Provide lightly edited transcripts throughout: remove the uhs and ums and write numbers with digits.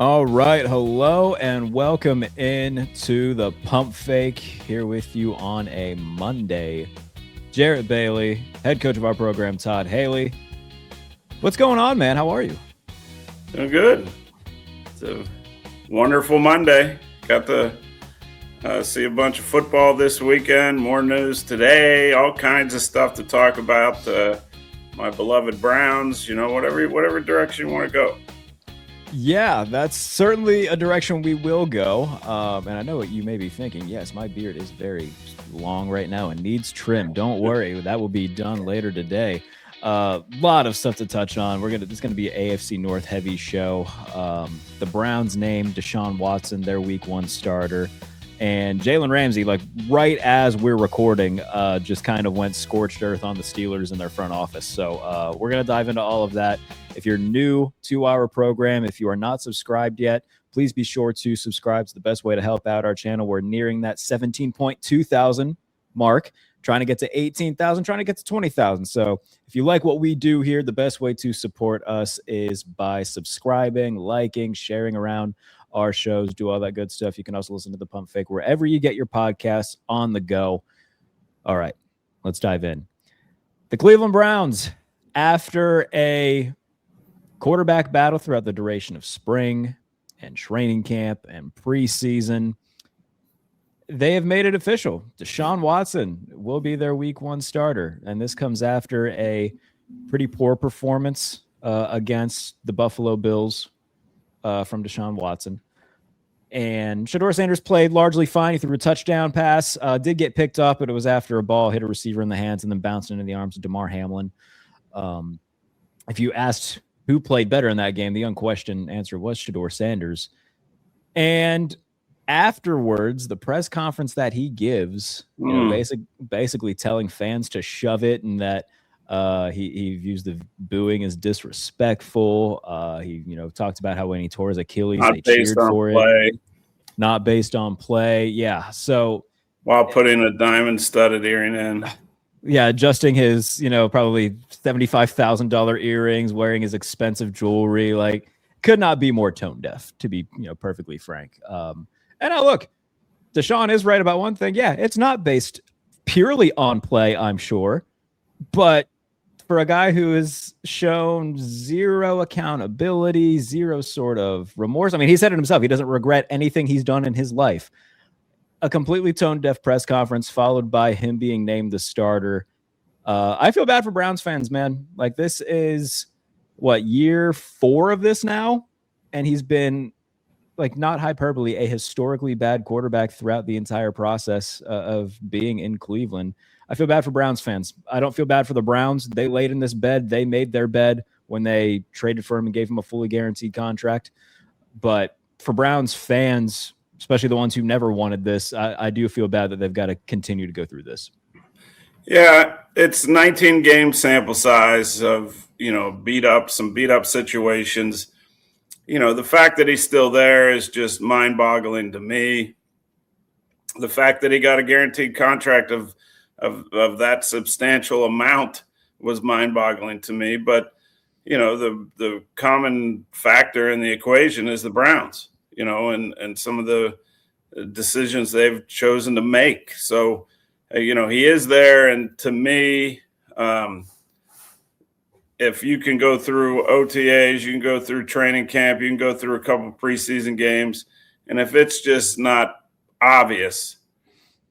All right, hello and welcome in to the Pump Fake, here with you on a Monday. Jarrett Bailey, head coach of our program, Todd Haley. What's going on, man? How are you? Doing good. It's a wonderful Monday. Got to see a bunch of football this weekend, more news today, all kinds of stuff to talk about. My beloved Browns, whatever direction you want to go. Yeah, that's certainly a direction we will go. And I know what you may be thinking. Yes, my beard is very long right now and needs trim. Don't worry, that will be done later today. Lot of stuff to touch on. This is going to be an AFC North heavy show. The Browns named Deshaun Watson their Week 1 starter. And Jalen Ramsey, like right as we're recording, just kind of went scorched earth on the Steelers in their front office. So we're going to dive into all of that. If you're new to our program, if you are not subscribed yet, please be sure to subscribe. It's the best way to help out our channel. We're nearing that 17.2 thousand mark, trying to get to 18,000, trying to get to 20,000. So if you like what we do here, the best way to support us is by subscribing, liking, sharing around our shows, do all that good stuff. You can also listen to the Pump Fake wherever you get your podcasts on the go. All right, let's dive in. The Cleveland Browns, after a quarterback battle throughout the duration of spring and training camp and preseason, they have made it official. Deshaun Watson will be their Week 1 starter, and this comes after a pretty poor performance against the Buffalo Bills from Deshaun Watson. And Shedeur Sanders played largely fine. He threw a touchdown pass, did get picked up, but it was after a ball hit a receiver in the hands and then bounced into the arms of Damar Hamlin. If you asked who played better in that game, the unquestioned answer was Shedeur Sanders. And afterwards, the press conference that he gives, basically telling fans to shove it and that he views the booing as disrespectful. He talked about how when he tore his Achilles, they cheered for it. Not based on play. Yeah. So while putting a diamond-studded earring in. Yeah, adjusting his, probably $75,000 earrings, wearing his expensive jewelry, like could not be more tone deaf, to be, perfectly frank. And now look, Deshaun is right about one thing. Yeah, it's not based purely on play, I'm sure, but for a guy who has shown zero accountability, zero sort of remorse. I mean, he said it himself. He doesn't regret anything he's done in his life. A completely tone-deaf press conference followed by him being named the starter. I feel bad for Browns fans, man. Like, this is, year 4 of this now? And he's been, not hyperbole, a historically bad quarterback throughout the entire process of being in Cleveland. I feel bad for Browns fans. I don't feel bad for the Browns. They laid in this bed. They made their bed when they traded for him and gave him a fully guaranteed contract. But for Browns fans, especially the ones who never wanted this, I do feel bad that they've got to continue to go through this. Yeah, it's 19 game sample size of, beat up situations. The fact that he's still there is just mind-boggling to me. The fact that he got a guaranteed contract of that substantial amount was mind-boggling to me. But, the common factor in the equation is the Browns, and some of the decisions they've chosen to make. So, he is there. And to me, if you can go through OTAs, you can go through training camp, you can go through a couple preseason games, and if it's just not obvious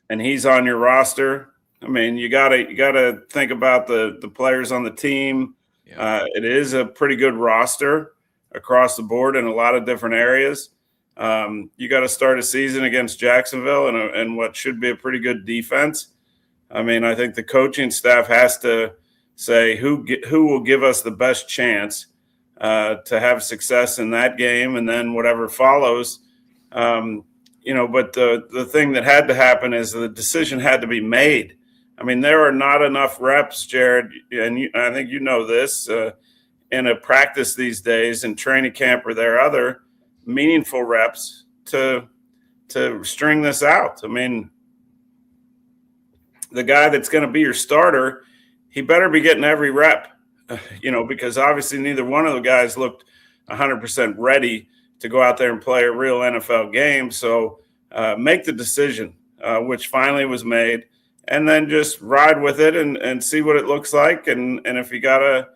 and he's on your roster, I mean, you gotta think about the players on the team. Yeah. It is a pretty good roster across the board in a lot of different areas. You got to start a season against Jacksonville and what should be a pretty good defense. I mean, I think the coaching staff has to say who will give us the best chance to have success in that game, and then whatever follows. But the thing that had to happen is the decision had to be made. I mean, there are not enough reps, Jared, and I think you know this, in a practice these days, in training camp or their other meaningful reps to string this out. I mean, the guy that's going to be your starter, he better be getting every rep, because obviously neither one of the guys looked 100% ready to go out there and play a real NFL game. So make the decision, which finally was made, and then just ride with it and see what it looks like. And if you gotta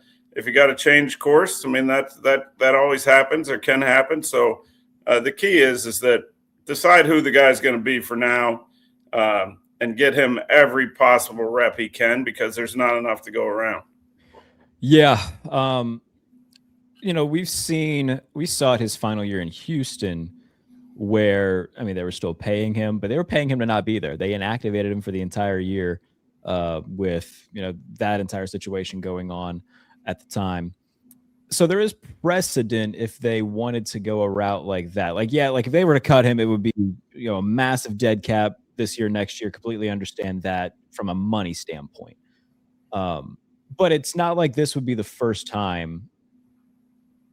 change course, I mean that always happens or can happen. So the key is that decide who the guy's going to be for now, and get him every possible rep he can, because there's not enough to go around. Yeah. We saw it his final year in Houston, where, I mean, they were still paying him, but they were paying him to not be there. They inactivated him for the entire year, with, that entire situation going on at the time. So there is precedent if they wanted to go a route like that. Like if they were to cut him, it would be, a massive dead cap this year, next year. Completely understand that from a money standpoint. But it's not like this would be the first time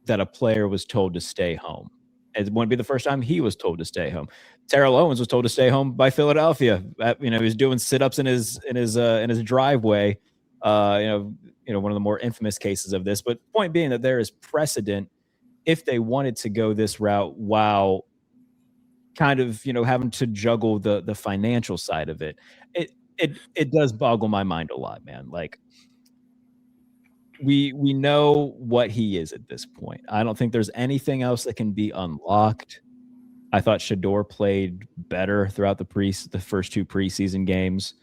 that a player was told to stay home. It wouldn't be the first time he was told to stay home. Terrell Owens was told to stay home by Philadelphia. He was doing sit-ups in his driveway. One of the more infamous cases of this. But point being that there is precedent if they wanted to go this route, while kind of having to juggle the financial side of it. It does boggle my mind a lot, man. Like, we know what he is at this point. I don't think there's anything else that can be unlocked. I thought Shedeur played better throughout the first two preseason games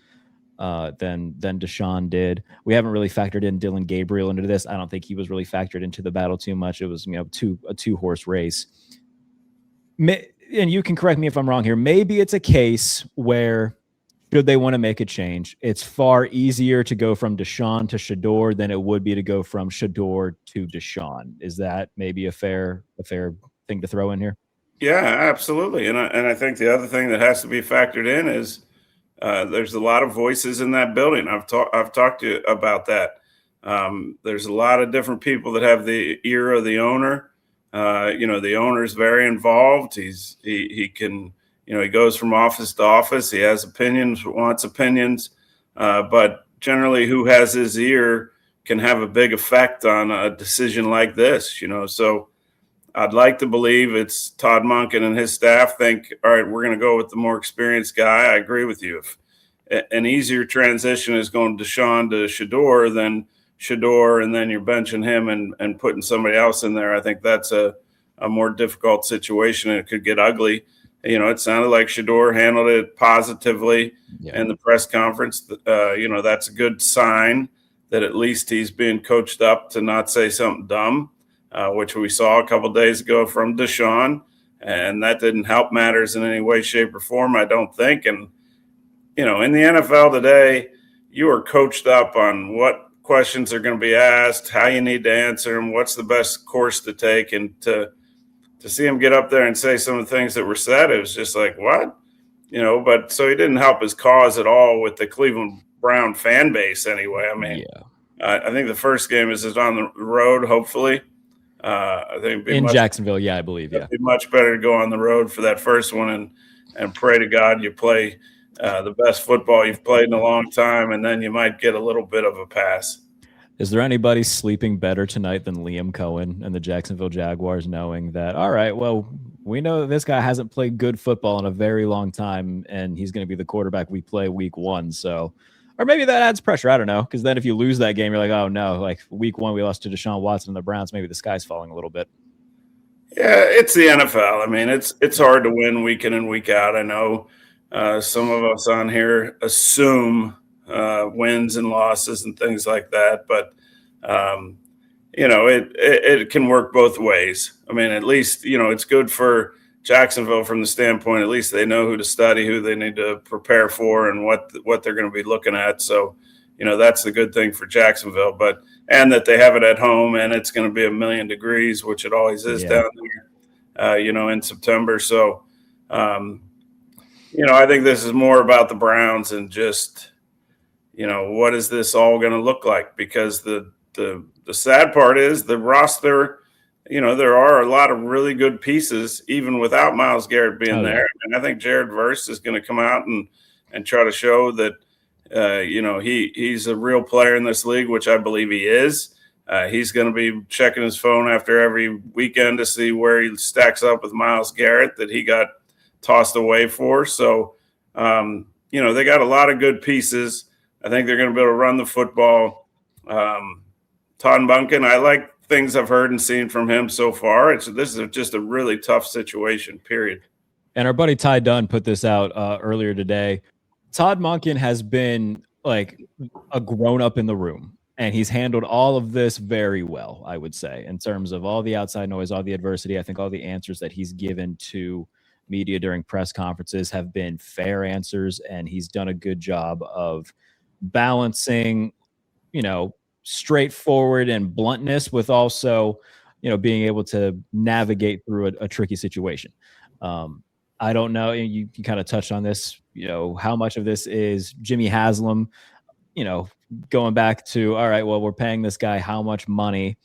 than Deshaun did. We haven't really factored in Dylan Gabriel into this. I don't think he was really factored into the battle too much. It was a two-horse race. And you can correct me if I'm wrong here. Maybe it's a case where, should they want to make a change, it's far easier to go from Deshaun to Shedeur than it would be to go from Shedeur to Deshaun. Is that maybe a fair thing to throw in here? Yeah, absolutely. And I think the other thing that has to be factored in is there's a lot of voices in that building. I've talked to you about that. There's a lot of different people that have the ear of the owner. The owner's very involved. He can. He goes from office to office. He has opinions, wants opinions, but generally who has his ear can have a big effect on a decision like this, So I'd like to believe it's Todd Monken and his staff think, all right, we're going to go with the more experienced guy. I agree with you. If an easier transition is going Deshaun to Shedeur than Shedeur, and then you're benching him and putting somebody else in there, I think that's a more difficult situation, and it could get ugly. It sounded like Shedeur handled it positively in the press conference. That's a good sign that at least he's being coached up to not say something dumb, which we saw a couple of days ago from Deshaun, and that didn't help matters in any way, shape, or form, I don't think. And, in the NFL today, you are coached up on what questions are going to be asked, how you need to answer them, what's the best course to take, and to see him get up there and say some of the things that were said, it was just like, what? But so he didn't help his cause at all with the Cleveland Brown fan base anyway. I mean, I think the first game is on the road, hopefully. I think in Jacksonville, I believe, it'd be much better to go on the road for that first one and pray to God you play the best football you've played in a long time, and then you might get a little bit of a pass. Is there anybody sleeping better tonight than Liam Cohen and the Jacksonville Jaguars, knowing that, all right, well, we know that this guy hasn't played good football in a very long time, and he's going to be the quarterback we play week one. So, or maybe that adds pressure. I don't know. Because then if you lose that game, you're like, oh no, like week one, we lost to Deshaun Watson and the Browns. Maybe the sky's falling a little bit. Yeah, it's the NFL. I mean, it's hard to win week in and week out. I know some of us on here assume wins and losses and things like that, but it can work both ways. I mean, at least it's good for Jacksonville from the standpoint, at least they know who to study, who they need to prepare for, and what they're going to be looking at. So that's the good thing for Jacksonville, and that they have it at home, and it's going to be 1,000,000 degrees, which it always is down there in September. So I think this is more about the Browns and just what is this all going to look like? Because the sad part is the roster, there are a lot of really good pieces, even without Myles Garrett being there. And I think Jarrett Verse is going to come out and try to show that, he's a real player in this league, which I believe he is. He's going to be checking his phone after every weekend to see where he stacks up with Myles Garrett that he got tossed away for. So, they got a lot of good pieces. I think they're going to be able to run the football. Todd Monken, I like things I've heard and seen from him so far. This is just a really tough situation, period. And our buddy Ty Dunn put this out earlier today. Todd Monken has been like a grown-up in the room, and he's handled all of this very well, I would say, in terms of all the outside noise, all the adversity. I think all the answers that he's given to media during press conferences have been fair answers, and he's done a good job of balancing, straightforward and bluntness with also, being able to navigate through a tricky situation. I don't know. You kind of touched on this, how much of this is Jimmy Haslam, going back to, all right, well, we're paying this guy how much money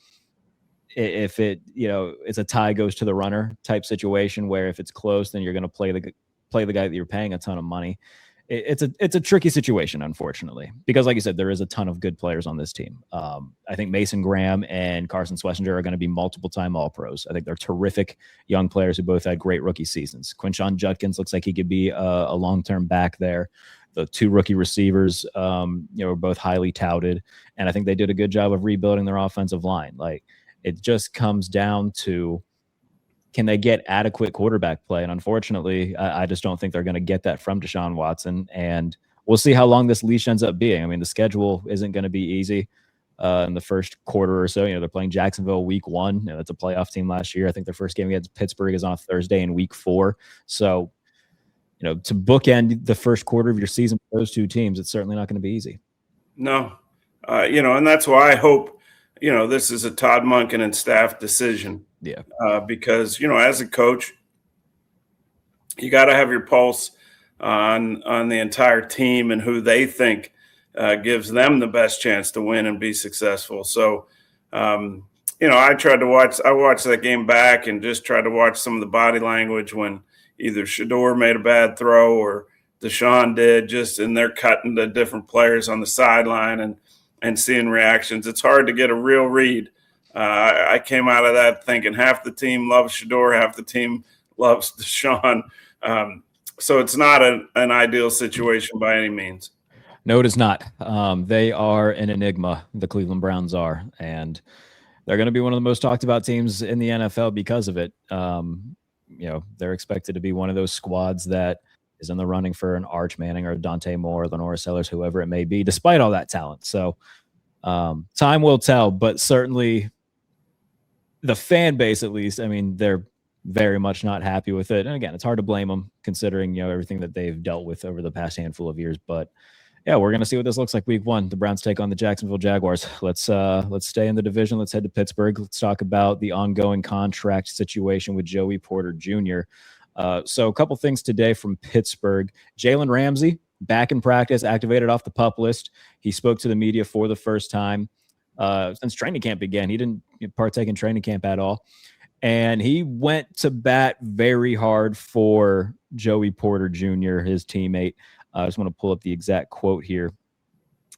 if it, it's a tie goes to the runner type situation where if it's close, then you're going to play the guy that you're paying a ton of money. It's a tricky situation, unfortunately, because like you said, there is a ton of good players on this team. I think Mason Graham and Carson Schlesinger are going to be multiple-time All-Pros. I think they're terrific young players who both had great rookie seasons. Quinshon Judkins looks like he could be a long-term back there. The two rookie receivers, were both highly touted, and I think they did a good job of rebuilding their offensive line. Like, it just comes down to, can they get adequate quarterback play? And unfortunately, I just don't think they're going to get that from Deshaun Watson. And we'll see how long this leash ends up being. I mean, the schedule isn't going to be easy in the first quarter or so. They're playing Jacksonville week 1. That's a playoff team last year. I think their first game against Pittsburgh is on a Thursday in week 4. So, to bookend the first quarter of your season for those two teams, it's certainly not going to be easy. No. And that's why I hope, this is a Todd Monken and staff decision. Yeah. Because, as a coach, you got to have your pulse on the entire team and who they think gives them the best chance to win and be successful. So, I watched that game back and just tried to watch some of the body language when either Shedeur made a bad throw or Deshaun did, and they're cutting to different players on the sideline and seeing reactions. It's hard to get a real read. I came out of that thinking half the team loves Shedeur, half the team loves Deshaun. So it's not an ideal situation by any means. No, it is not. They are an enigma, the Cleveland Browns are, and they're going to be one of the most talked about teams in the NFL because of it. They're expected to be one of those squads that is in the running for an Arch Manning or Dante Moore, Lenora Sellers, whoever it may be, despite all that talent. So time will tell, but certainly the fan base, at least, I mean, they're very much not happy with it. And again, it's hard to blame them considering, everything that they've dealt with over the past handful of years. But yeah, we're going to see what this looks like week 1. The Browns take on the Jacksonville Jaguars. Let's stay in the division. Let's head to Pittsburgh. Let's talk about the ongoing contract situation with Joey Porter Jr. So a couple things today from Pittsburgh. Jalen Ramsey, back in practice, activated off the PUP list. He spoke to the media for the first time since training camp began. He didn't partake in training camp at all. And he went to bat very hard for Joey Porter Jr., his teammate. I just want to pull up the exact quote here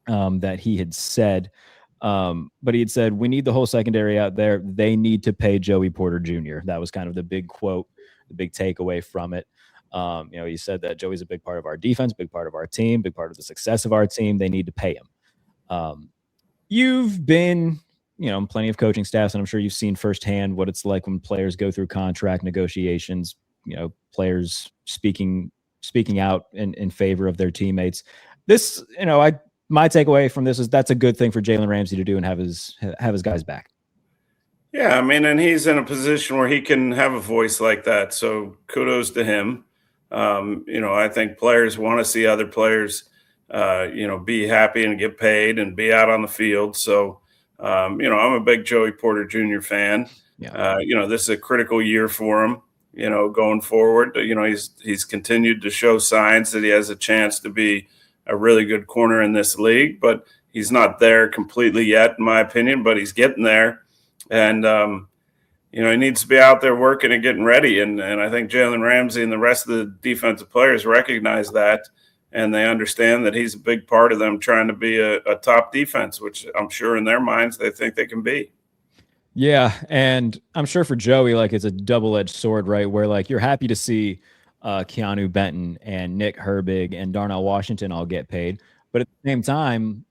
that he had said. But he had said, "We need the whole secondary out there. They need to pay Joey Porter Jr." That was kind of the big quote, the big takeaway from it. He said that Joey's a big part of our defense, big part of our team, big part of the success of our team. They need to pay him. You've been, in plenty of coaching staffs, and I'm sure you've seen firsthand what it's like when players go through contract negotiations, players speaking out in favor of their teammates. This, my takeaway from this is that's a good thing for Jalen Ramsey to do and have his guys back. Yeah, I mean, and he's in a position where he can have a voice like that. So kudos to him. I think players want to see other players, be happy and get paid and be out on the field. So, I'm a big Joey Porter Jr. fan. Yeah. This is a critical year for him. Going forward, he's continued to show signs that he has a chance to be a really good corner in this league, but he's not there completely yet, in my opinion, but he's getting there. And, he needs to be out there working and getting ready. And I think Jalen Ramsey and the rest of the defensive players recognize that. and they understand that he's a big part of them trying to be a top defense, which I'm sure in their minds they think they can be. Yeah, and I'm sure for Joey, like it's a double-edged sword, right? Where like you're happy to see Keanu Benton and Nick Herbig and Darnell Washington all get paid, but at the same time,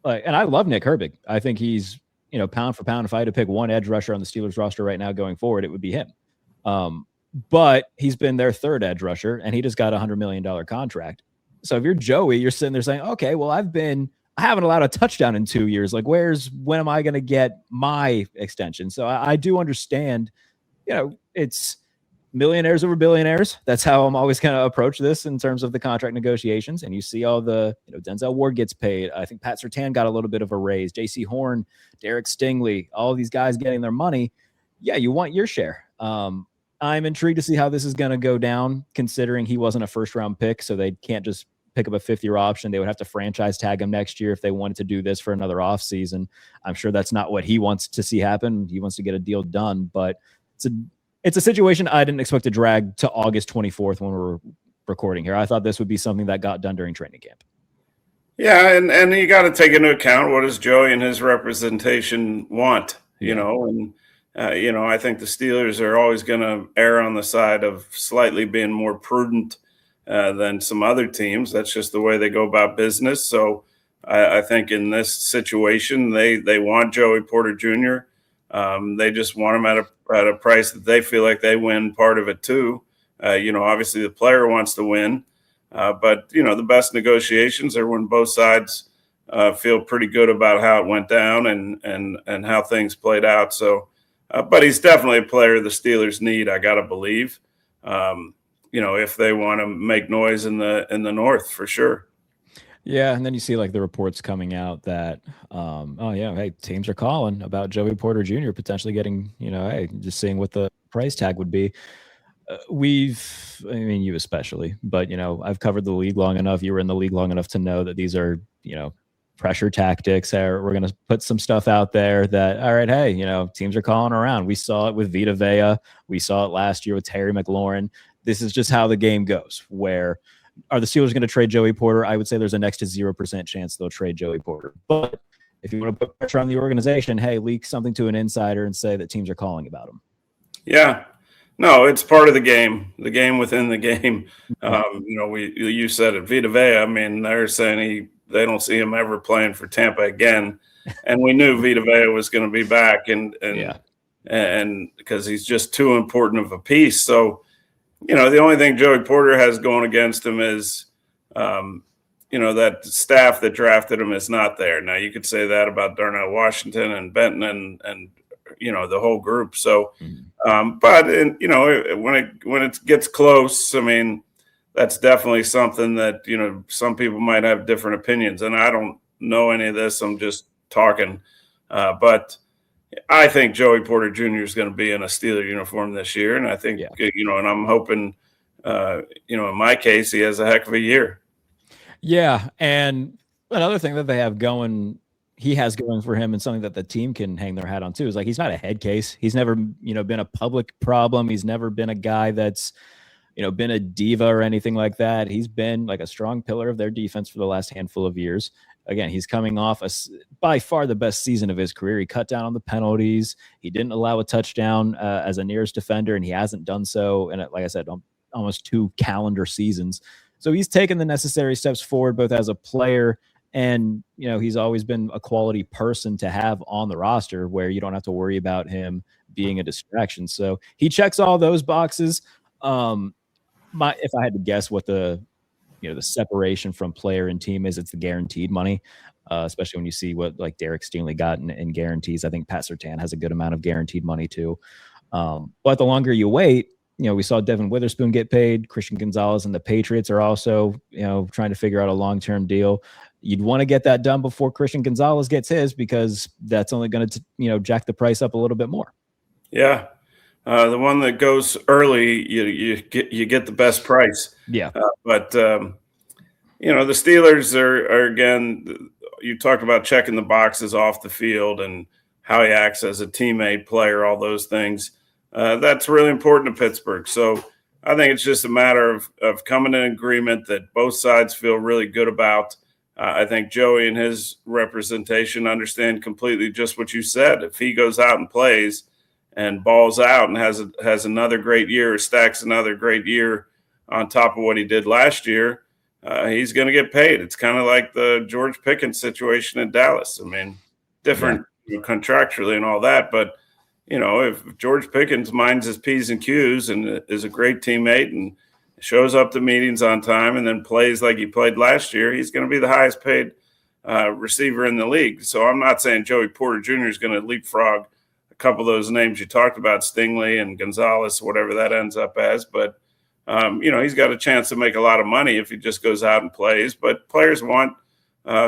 like, and I love Nick Herbig. I think he's, pound for pound, if I had to pick one edge rusher on the Steelers roster right now going forward, it would be him. But he's been their third edge rusher, and he just got $100 million contract. So if you're Joey, you're sitting there saying, okay, well, I haven't allowed a touchdown in 2 years. Like, when am I going to get my extension? So I do understand, it's millionaires over billionaires. That's how I'm always going to approach this in terms of the contract negotiations. And you see all the, Denzel Ward gets paid. I think Pat Surtain got a little bit of a raise. JC Horn, Derek Stingley, all of these guys getting their money. Yeah, you want your share. I'm intrigued to see how this is going to go down, considering he wasn't a first-round pick, so they can't just pick up a fifth-year option. They would have to franchise tag him next year if they wanted to do this for another offseason. I'm sure that's not what he wants to see happen. He wants to get a deal done, but it's a situation I didn't expect to drag to August 24th when we're recording here. I thought this would be something that got done during training camp. Yeah, and you got to take into account what does Joey and his representation want, and I think the Steelers are always going to err on the side of slightly being more prudent than some other teams. That's just the way they go about business. So I think in this situation, they want Joey Porter Jr. They just want him at a price that they feel like they win part of it too. Obviously the player wants to win, but the best negotiations are when both sides feel pretty good about how it went down and how things played out. So, but he's definitely a player the Steelers need, I got to believe, if they want to make noise in the North, for sure. Yeah, and then you see like the reports coming out that, hey, teams are calling about Joey Porter Jr. potentially getting, just seeing what the price tag would be. You especially, but, I've covered the league long enough. You were in the league long enough to know that these are, pressure tactics. We're going to put some stuff out there that, all right, hey, teams are calling around. We saw it with Vita Vea. We saw it last year with Terry McLaurin. This is just how the game goes. Where are the Steelers going to trade Joey Porter? I would say there's a next to 0% chance they'll trade Joey Porter. But if you want to put pressure on the organization, hey, leak something to an insider and say that teams are calling about him. Yeah. No, it's part of the game within the game. You said it, Vita Vea. They're saying they don't see him ever playing for Tampa again. And we knew Vita Vea was going to be back and because he's just too important of a piece. So, the only thing Joey Porter has going against him is, that staff that drafted him is not there. Now you could say that about Darnell Washington and Benton and the whole group. So, but when it gets close, that's definitely something that, some people might have different opinions, and I don't know any of this. I'm just talking, but I think Joey Porter Jr. is going to be in a Steeler uniform this year. And I think, and I'm hoping, in my case, he has a heck of a year. Yeah. And another thing that he has going for him, and something that the team can hang their hat on too, is like, he's not a head case. He's never, been a public problem. He's never been a guy that's, been a diva or anything like that. He's been like a strong pillar of their defense for the last handful of years. Again, he's coming off by far the best season of his career. He cut down on the penalties. He didn't allow a touchdown as a nearest defender, and he hasn't done so in, like I said, almost 2 calendar seasons. So he's taken the necessary steps forward, both as a player and, he's always been a quality person to have on the roster where you don't have to worry about him being a distraction. So he checks all those boxes. If I had to guess what the separation from player and team is, it's the guaranteed money, especially when you see what like Derek Stingley got in guarantees. I think Pat Surtain has a good amount of guaranteed money too. But the longer you wait, we saw Devin Witherspoon get paid. Christian Gonzalez and the Patriots are also, trying to figure out a long-term deal. You'd want to get that done before Christian Gonzalez gets his, because that's only going to, jack the price up a little bit more. Yeah. The one that goes early, you get the best price. Yeah. But the Steelers are again, you talked about checking the boxes off the field and how he acts as a teammate, player, all those things. That's really important to Pittsburgh. So I think it's just a matter of coming to an agreement that both sides feel really good about. I think Joey and his representation understand completely just what you said. If he goes out and plays and balls out and has another great year, or stacks another great year on top of what he did last year, he's going to get paid. It's kind of like the George Pickens situation in Dallas. I mean, different contractually and all that, but if George Pickens minds his P's and Q's and is a great teammate and shows up to meetings on time and then plays like he played last year, he's going to be the highest paid receiver in the league. So I'm not saying Joey Porter Jr. is going to leapfrog a couple of those names you talked about, Stingley and Gonzalez, whatever that ends up as. But, he's got a chance to make a lot of money if he just goes out and plays. But players want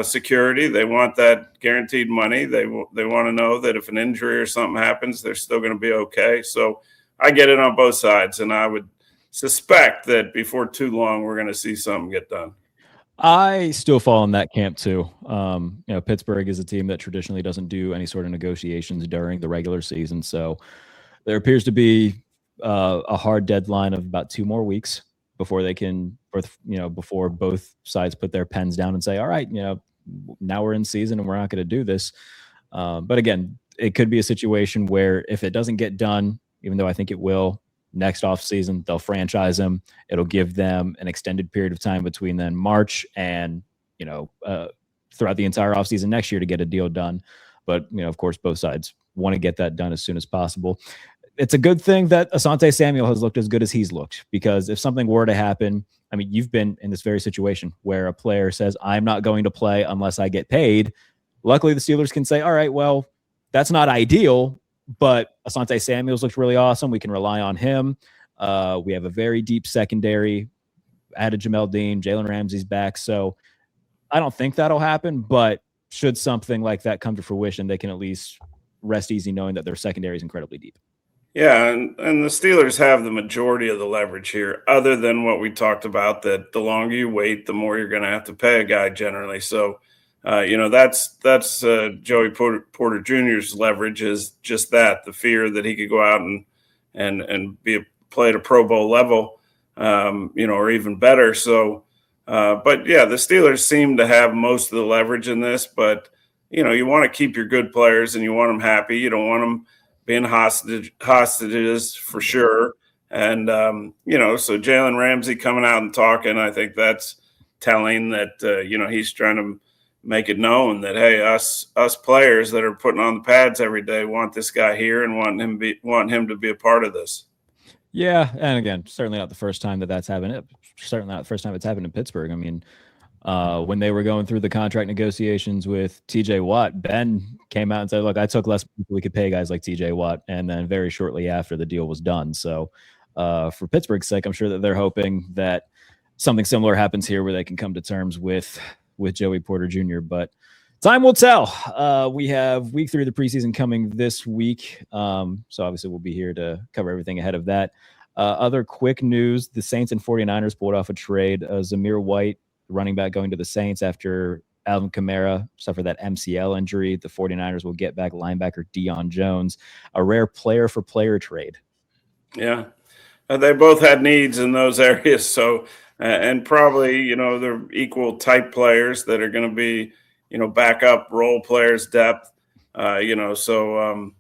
security. They want that guaranteed money. They want to know that if an injury or something happens, they're still going to be okay. So I get it on both sides, and I would suspect that before too long we're going to see something get done. I still fall in that camp too. Pittsburgh is a team that traditionally doesn't do any sort of negotiations during the regular season, so there appears to be a hard deadline of about 2 more weeks before they can, before both sides put their pens down and say, all right, now we're in season and we're not going to do this. But again, it could be a situation where if it doesn't get done, even though I think it will, next offseason, they'll franchise him. It'll give them an extended period of time between then March and, throughout the entire offseason next year to get a deal done. But, of course, both sides want to get that done as soon as possible. It's a good thing that Asante Samuel has looked as good as he's looked, because if something were to happen, I mean, you've been in this very situation where a player says, I'm not going to play unless I get paid. Luckily, the Steelers can say, all right, well, that's not ideal, but Asante Samuel's looked really awesome. We can rely on him. We have a very deep secondary. Added Jamel Dean, Jalen Ramsey's back. So I don't think that'll happen, but should something like that come to fruition, they can at least rest easy knowing that their secondary is incredibly deep. Yeah, and the Steelers have the majority of the leverage here, other than what we talked about, that the longer you wait, the more you're going to have to pay a guy generally. So, that's Joey Porter Jr.'s leverage, is just that, the fear that he could go out and play at a Pro Bowl level, or even better. So, but yeah, the Steelers seem to have most of the leverage in this, but, you want to keep your good players and you want them happy. You don't want them being hostages for sure. And, so Jalen Ramsey coming out and talking, I think that's telling that, he's trying to make it known that, hey, us players that are putting on the pads every day want this guy here and want him to be a part of this. Yeah. And again, certainly not the first time that's happened. Certainly not the first time it's happened in Pittsburgh. I mean, when they were going through the contract negotiations with TJ Watt, Ben came out and said, look, I took less people we could pay guys like TJ Watt. And then very shortly after, the deal was done. So for Pittsburgh's sake, I'm sure that they're hoping that something similar happens here where they can come to terms with Joey Porter Jr. But time will tell. We have week 3 of the preseason coming this week. So obviously we'll be here to cover everything ahead of that. Other quick news, the Saints and 49ers pulled off a trade. Zamir White, running back, going to the Saints after Alvin Kamara suffered that MCL injury. The 49ers will get back linebacker Deion Jones, a rare player-for-player trade. Yeah, they both had needs in those areas. So, and probably, they're equal type players that are going to be, backup role players, depth, so,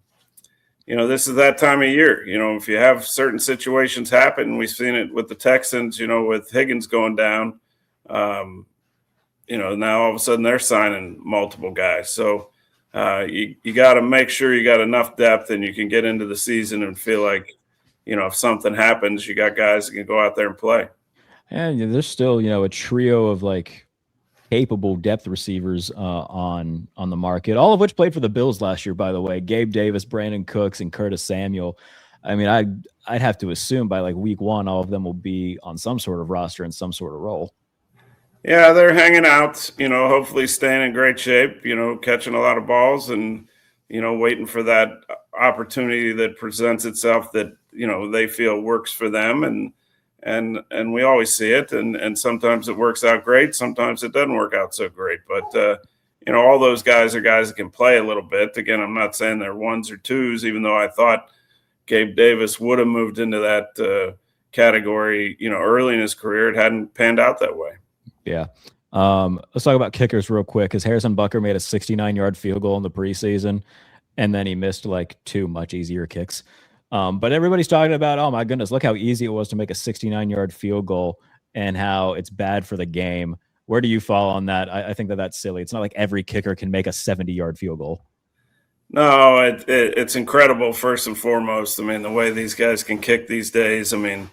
this is that time of year. If you have certain situations happen, we've seen it with the Texans, with Higgins going down. Now all of a sudden they're signing multiple guys. So you got to make sure you got enough depth and you can get into the season and feel like, if something happens, you got guys that can go out there and play. And there's still, a trio of capable depth receivers on the market, all of which played for the Bills last year, by the way. Gabe Davis, Brandon Cooks, and Curtis Samuel. I mean, I'd have to assume by week 1, all of them will be on some sort of roster in some sort of role. Yeah, they're hanging out, hopefully staying in great shape, catching a lot of balls and, waiting for that opportunity that presents itself that, they feel works for them. And we always see it. And sometimes it works out great. Sometimes it doesn't work out so great. But, all those guys are guys that can play a little bit. Again, I'm not saying they're 1s or 2s, even though I thought Gabe Davis would have moved into that category, early in his career, it hadn't panned out that way. Yeah. Let's talk about kickers real quick, because Harrison Butker made a 69-yard field goal in the preseason, and then he missed like 2 much easier kicks. But everybody's talking about, oh my goodness, look how easy it was to make a 69-yard field goal and how it's bad for the game. Where do you fall on that? I think that's silly. It's not like every kicker can make a 70-yard field goal. No, it's incredible, first and foremost. I mean, the way these guys can kick these days. I mean,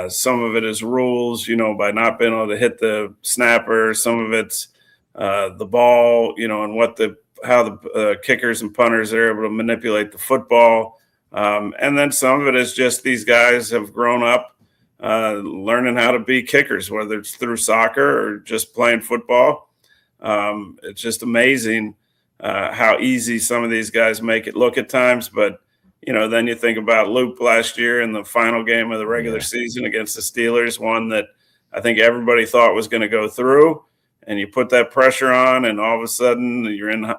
some of it is rules, by not being able to hit the snapper. Some of it's the ball, and how the kickers and punters are able to manipulate the football. And then some of it is just these guys have grown up learning how to be kickers, whether it's through soccer or just playing football. It's just amazing how easy some of these guys make it look at times. But, then you think about Luke last year in the final game of the regular season against the Steelers, one that I think everybody thought was going to go through. And you put that pressure on, and all of a sudden you're in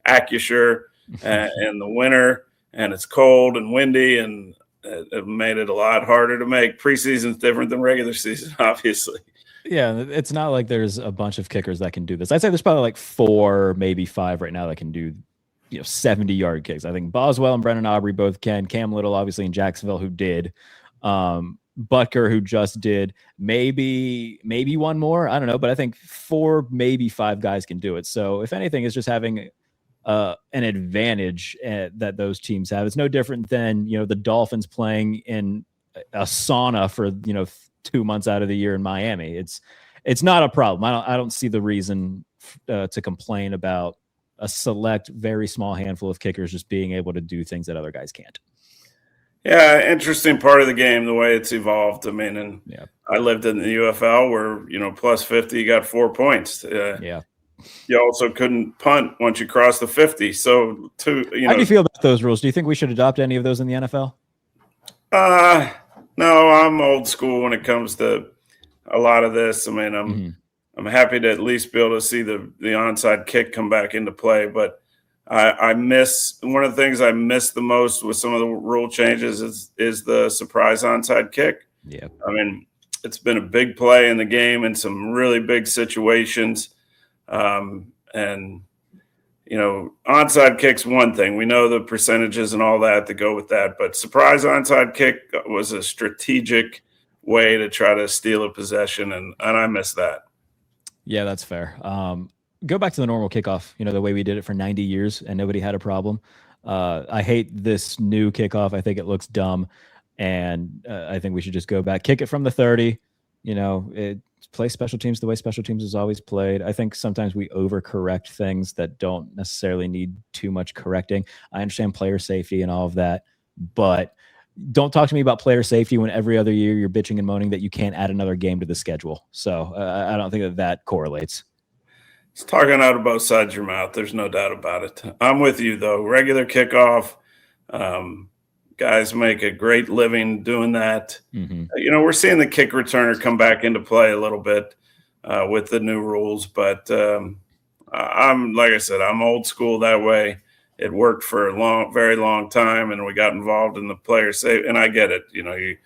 Acrisure in the winter, and it's cold and windy, and it made it a lot harder to make. Preseason's different than regular season, obviously. Yeah, it's not like there's a bunch of kickers that can do this. I'd say there's probably like 4, maybe 5 right now that can do 70-yard kicks. I think Boswell and Brennan Aubrey both can. Cam Little, obviously, in Jacksonville, who did. Butker, who just did. Maybe one more. I don't know, but I think 4, maybe 5 guys can do it. So if anything, it's just having an advantage that those teams have. It's no different than the Dolphins playing in a sauna for 2 months out of the year in Miami. It's not a problem. I don't see the reason to complain about a select, very small handful of kickers just being able to do things that other guys can't. Yeah, interesting part of the game, the way it's evolved. I mean, and I lived in the UFL where, plus 50, you got 4 points. You also couldn't punt once you crossed the 50. So, how do you feel about those rules? Do you think we should adopt any of those in the NFL? No, I'm old school when it comes to a lot of this. I mean, I'm happy to at least be able to see the onside kick come back into play, but I miss one of the things I miss the most with some of the rule changes is the surprise onside kick. Yeah, I mean, it's been a big play in the game in some really big situations, and onside kick's one thing. We know the percentages and all that go with that, but surprise onside kick was a strategic way to try to steal a possession, and I miss that. Yeah, that's fair. Go back to the normal kickoff, the way we did it for 90 years and nobody had a problem. I hate this new kickoff. I think it looks dumb, and I think we should just go back, kick it from the 30, play special teams the way special teams is always played. I think sometimes we overcorrect things that don't necessarily need too much correcting. I understand player safety and all of that, but don't talk to me about player safety when every other year you're bitching and moaning that you can't add another game to the schedule. So I don't think that correlates. It's talking out of both sides of your mouth. There's no doubt about it. I'm with you, though. Regular kickoff, guys make a great living doing that. We're seeing the kick returner come back into play a little bit with the new rules, but like I said, I'm old school that way. It worked for a very long time, and we got involved in the player safety. And I get it. You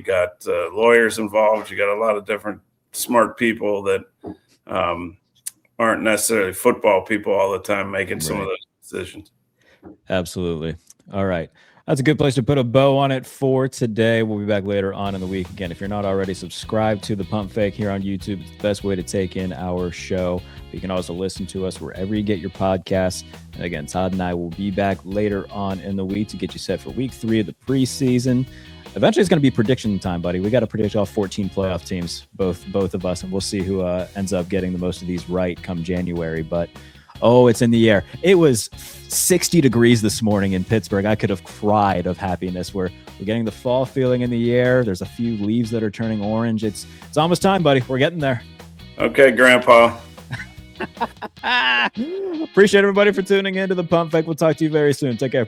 got lawyers involved. You got a lot of different smart people that aren't necessarily football people all the time making some of those decisions. Absolutely. All right. That's a good place to put a bow on it for today. We'll be back later on in the week. Again, if you're not already subscribed to the Pump Fake here on YouTube, it's the best way to take in our show. You can also listen to us wherever you get your podcasts. And again, Todd and I will be back later on in the week to get you set for week 3 of the preseason. Eventually, it's going to be prediction time, buddy. We got to predict all 14 playoff teams, both of us, and we'll see who ends up getting the most of these right come January. But it's in the air. It was 60 degrees this morning in Pittsburgh. I could have cried of happiness. We're getting the fall feeling in the air. There's a few leaves that are turning orange. It's almost time, buddy. We're getting there. Okay, Grandpa. Appreciate everybody for tuning in to the Pump Fake. We'll talk to you very soon. Take care.